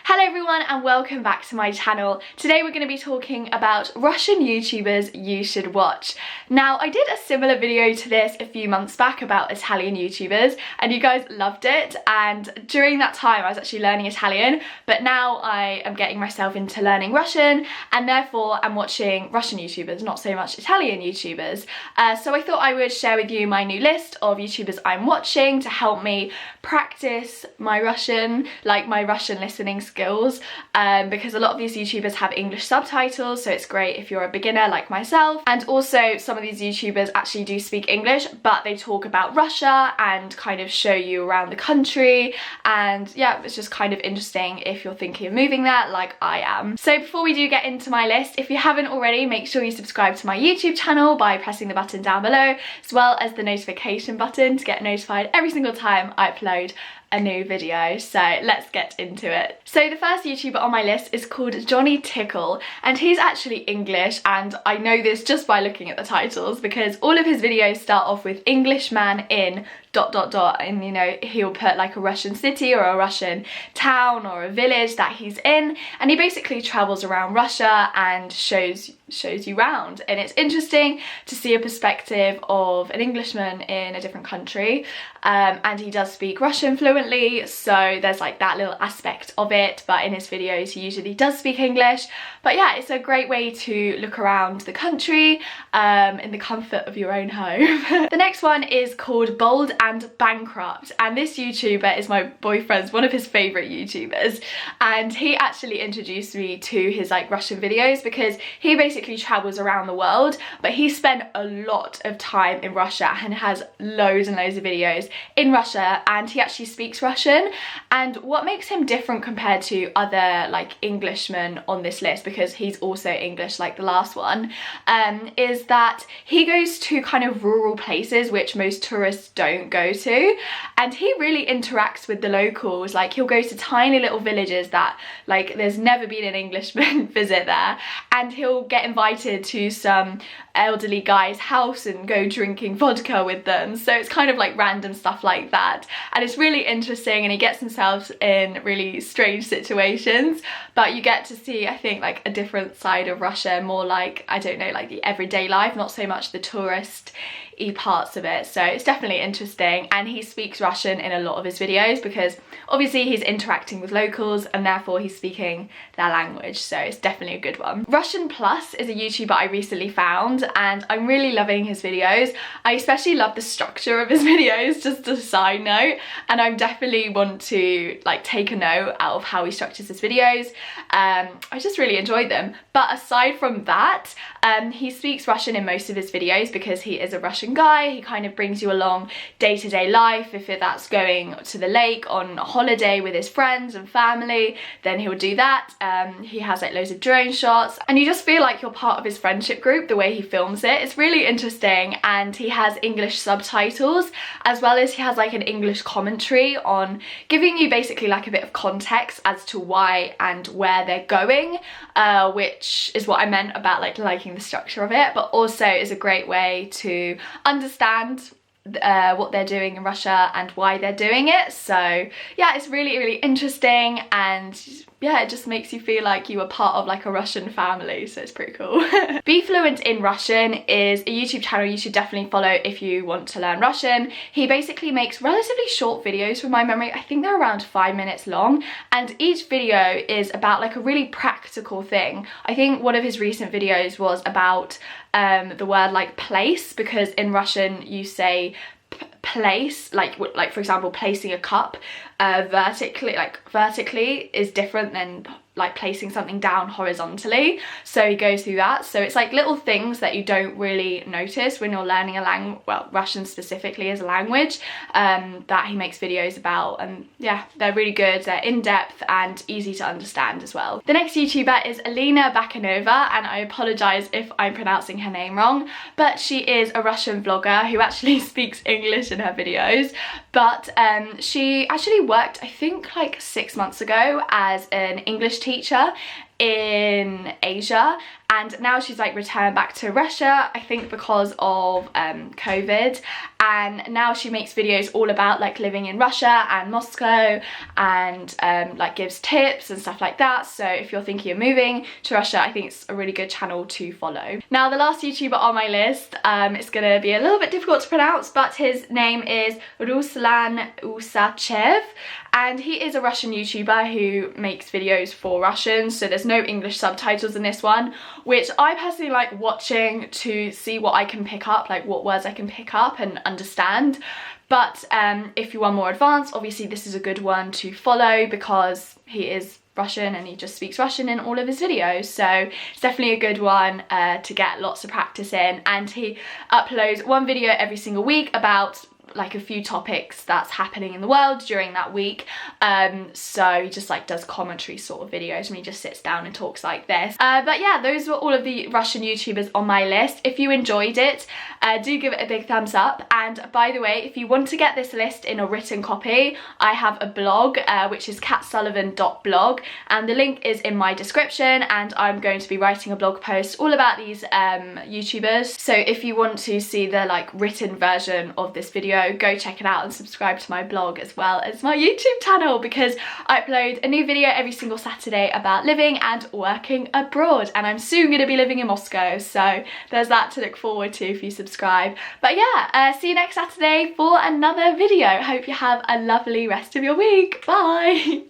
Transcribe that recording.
Hello everyone and welcome back to my channel. Today we're going to be talking about Russian YouTubers you should watch. Now, I did a similar video to this a few months back about Italian YouTubers and you guys loved it, and during that time I was actually learning Italian, but now I am getting myself into learning Russian and therefore I'm watching Russian YouTubers, not so much Italian YouTubers. So I thought I would share with you my new list of YouTubers I'm watching to help me practice my Russian, like my Russian listening skills, because a lot of these YouTubers have English subtitles, so it's great if you're a beginner like myself. And also some of these YouTubers actually do speak English, but they talk about Russia and kind of show you around the country, and yeah, it's just kind of interesting if you're thinking of moving there like I am. So before we do get into my list, if you haven't already, make sure you subscribe to my YouTube channel by pressing the button down below, as well as the notification button to get notified every single time I upload a new video. So let's get into it. So the first YouTuber on my list is called Johnny Tickle, and he's actually English, and I know this just by looking at the titles because all of his videos start off with Englishman in ... and you know, he'll put like a Russian city or a Russian town or a village that he's in, and he basically travels around Russia and shows you around, and it's interesting to see a perspective of an Englishman in a different country, and he does speak Russian fluently, so there's like that little aspect of it, but in his videos he usually does speak English. But yeah, it's a great way to look around the country in the comfort of your own home. The next one is called Bold and Bankrupt, and this YouTuber is my boyfriend's one of his favourite YouTubers, and he actually introduced me to his like Russian videos because he basically travels around the world, but he spent a lot of time in Russia and has loads and loads of videos in Russia, and he actually speaks Russian. And what makes him different compared to other like Englishmen on this list, because he's also English like the last one, is that he goes to kind of rural places which most tourists don't go to, and he really interacts with the locals. Like, he'll go to tiny little villages that like there's never been an Englishman visit there, and he'll get invited to some elderly guy's house and go drinking vodka with them. So it's kind of like random stuff like that, and it's really interesting, and he gets himself in really strange situations, but you get to see, I think, like a different side of Russia, more like, I don't know, like the everyday life, not so much the tourist-y parts of it. So it's definitely interesting, and he speaks Russian in a lot of his videos because obviously he's interacting with locals and therefore he's speaking their language, so it's definitely a good one. Russian Plus is a YouTuber I recently found, and I'm really loving his videos. I especially love the structure of his videos, just a side note, and I definitely want to like take a note out of how he structures his videos. I just really enjoyed them. But aside from that, he speaks Russian in most of his videos because he is a Russian guy. He kind of brings you along day-to-day life. If that's going to the lake on a holiday with his friends and family, then he'll do that. He has like loads of drone shots, and you just feel like you're part of his friendship group the way he films it. It's really interesting, and he has English subtitles as well as he has like an English commentary on giving you basically like a bit of context as to why and where they're going, which is what I meant about like liking the structure of it, but also is a great way to understand what they're doing in Russia and why they're doing it. So yeah, it's really interesting, and yeah, it just makes you feel like you are part of like a Russian family, so it's pretty cool. Be Fluent in Russian is a YouTube channel you should definitely follow if you want to learn Russian. He basically makes relatively short videos from my memory. I think they're around 5 minutes long, and each video is about like a really practical thing. I think one of his recent videos was about the word like place, because in Russian you say place, like for example placing a cup vertically is different than like placing something down horizontally. So he goes through that. So it's like little things that you don't really notice when you're learning a language, well, Russian specifically as a language, that he makes videos about, and yeah, they're really good. They're in-depth and easy to understand as well. The next YouTuber is Alina Bakanova, and I apologize if I'm pronouncing her name wrong, but she is a Russian vlogger who actually speaks English in her videos. But she actually worked, I think like 6 months ago, as an English teacher in Asia, and now she's like returned back to Russia, I think because of COVID, and now she makes videos all about like living in Russia and Moscow, and like gives tips and stuff like that. So if you're thinking of moving to Russia, I think it's a really good channel to follow. Now the last YouTuber on my list, it's gonna be a little bit difficult to pronounce, but his name is Ruslan Usachev, and he is a Russian YouTuber who makes videos for Russians, so there's no English subtitles in this one, which I personally like watching to see what I can pick up, like what words I can pick up and understand. But if you are more advanced, obviously this is a good one to follow because he is Russian and he just speaks Russian in all of his videos, so it's definitely a good one to get lots of practice in. And he uploads one video every single week about like a few topics that's happening in the world during that week, so he just like does commentary sort of videos and he just sits down and talks like this. But yeah, those were all of the Russian YouTubers on my list. If you enjoyed it, do give it a big thumbs up. And by the way, if you want to get this list in a written copy, I have a blog which is catsullivan.blog, and the link is in my description, and I'm going to be writing a blog post all about these YouTubers. So if you want to see the like written version of this video, go check it out and subscribe to my blog as well as my YouTube channel, because I upload a new video every single Saturday about living and working abroad, and I'm soon going to be living in Moscow, so there's that to look forward to if you subscribe. But yeah, see you next Saturday for another video. Hope you have a lovely rest of your week. Bye!